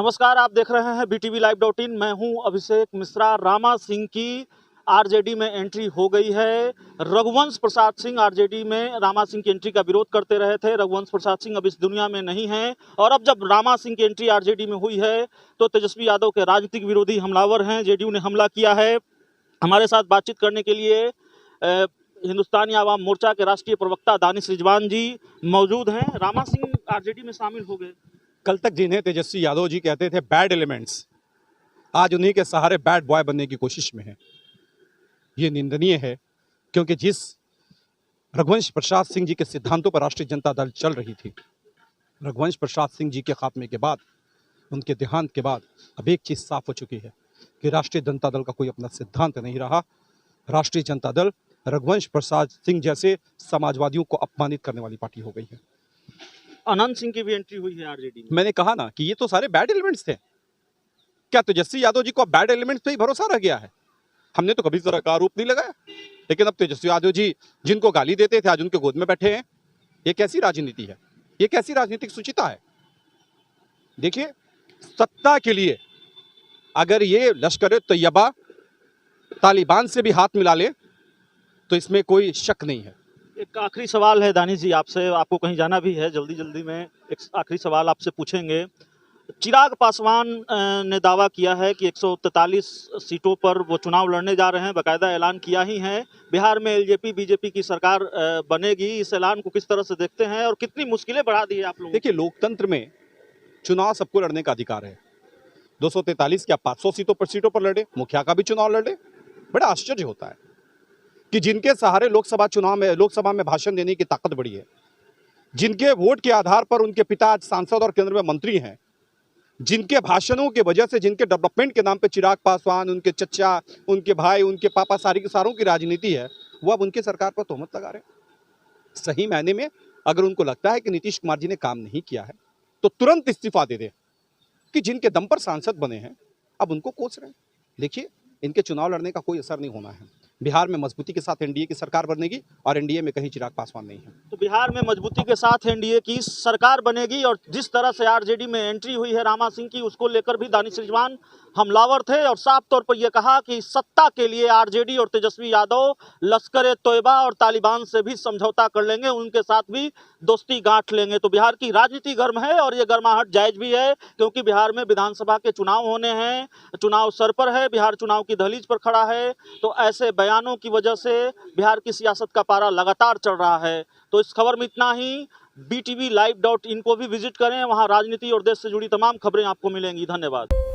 नमस्कार, आप देख रहे हैं BTVLive.in। मैं हूं अभिषेक मिश्रा। रामा सिंह की आरजेडी में एंट्री हो गई है। रघुवंश प्रसाद सिंह आरजेडी में रामा सिंह की एंट्री का विरोध करते रहे थे। रघुवंश प्रसाद सिंह अब इस दुनिया में नहीं हैं और अब जब रामा सिंह की एंट्री आरजेडी में हुई है तो तेजस्वी यादव के राजनीतिक विरोधी हमलावर हैं। जेडीयू ने हमला किया है। हमारे साथ बातचीत करने के लिए हिंदुस्तानी आवाम मोर्चा के राष्ट्रीय प्रवक्ता दानिश रिजवान जी मौजूद हैं। रामा सिंह आरजेडी में शामिल हो गए। कल तक जिन्हें तेजस्वी यादव जी कहते थे बैड एलिमेंट्स, आज उन्हीं के सहारे बैड बॉय बनने की कोशिश में है। ये निंदनीय है, क्योंकि जिस रघुवंश प्रसाद सिंह जी के सिद्धांतों पर राष्ट्रीय जनता दल चल रही थी, रघुवंश प्रसाद सिंह जी के खात्मे के बाद, उनके देहांत के बाद अब एक चीज़ साफ हो चुकी है कि राष्ट्रीय जनता दल का कोई अपना सिद्धांत नहीं रहा। राष्ट्रीय जनता दल रघुवंश प्रसाद सिंह जैसे समाजवादियों को अपमानित करने वाली पार्टी हो गई है। अनंत सिंह की भी एंट्री हुई है आरजेडी में। मैंने कहा ना कि ये तो सारे बैड एलिमेंट्स थे। क्या तेजस्वी यादव जी को बैड एलिमेंट्स पे ही भरोसा रह गया है? हमने तो कभी इस तरह का आरोप नहीं लगाया, लेकिन अब तेजस्वी यादव जी जिनको गाली देते थे आज उनके गोद में बैठे हैं। ये कैसी राजनीति है? ये कैसी राजनीतिक सुचिता है? देखिए, सत्ता के लिए अगर ये लश्कर तैयबा तालिबान से भी हाथ मिला ले तो इसमें कोई शक नहीं है। एक आखिरी सवाल है दानिश जी आपसे, आपको कहीं जाना भी है, जल्दी में एक आखिरी सवाल आपसे पूछेंगे। चिराग पासवान ने दावा किया है कि 143 सीटों पर वो चुनाव लड़ने जा रहे हैं, बाकायदा ऐलान किया ही है। बिहार में एलजेपी बीजेपी की सरकार बनेगी। इस ऐलान को किस तरह से देखते हैं और कितनी मुश्किलें बढ़ा दी है आप लोग? देखिए, लोकतंत्र में चुनाव सबको लड़ने का अधिकार है। 243 क्या 500 सीटों पर लड़े, मुखिया का भी चुनाव लड़े। बड़ा आश्चर्य होता है कि जिनके सहारे लोकसभा में भाषण देने की ताकत बढ़ी है, जिनके वोट के आधार पर उनके पिता आज सांसद और केंद्र में मंत्री हैं, जिनके भाषणों की वजह से, जिनके डेवलपमेंट के नाम पे चिराग पासवान, उनके चचा, उनके भाई, उनके पापा सारों की राजनीति है, वो अब उनके सरकार पर तोहमत लगा रहे हैं। सही मायने में अगर उनको लगता है कि नीतीश कुमार जी ने काम नहीं किया है तो तुरंत इस्तीफा दे दे। कि जिनके दम पर सांसद बने हैं अब उनको कोस रहे हैं। देखिए, इनके चुनाव लड़ने का कोई असर नहीं होना है। बिहार में मजबूती के साथ एनडीए की सरकार बनेगी और एनडीए में कहीं चिराग पासवान नहीं है। तो बिहार में मजबूती के साथ एनडीए की सरकार बनेगी। और जिस तरह से आरजेडी में एंट्री हुई है रामा सिंह की, उसको लेकर भी दानिश रिजवान हमलावर थे और साफ तौर पर यह कहा कि सत्ता के लिए आरजेडी और तेजस्वी यादव लश्कर तोयबा और तालिबान से भी समझौता कर लेंगे, उनके साथ भी दोस्ती गांठ लेंगे। तो बिहार की राजनीति गर्म है और ये गर्माहट जायज भी है, क्योंकि बिहार में विधानसभा के चुनाव होने हैं, चुनाव सर पर है, बिहार चुनाव की दहलीज पर खड़ा है। तो ऐसे बयानों की वजह से बिहार की सियासत का पारा लगातार चढ़ रहा है। तो इस खबर में इतना ही। BTVLive.in को भी विजिट करें, वहां राजनीति और देश से जुड़ी तमाम खबरें आपको मिलेंगी। धन्यवाद।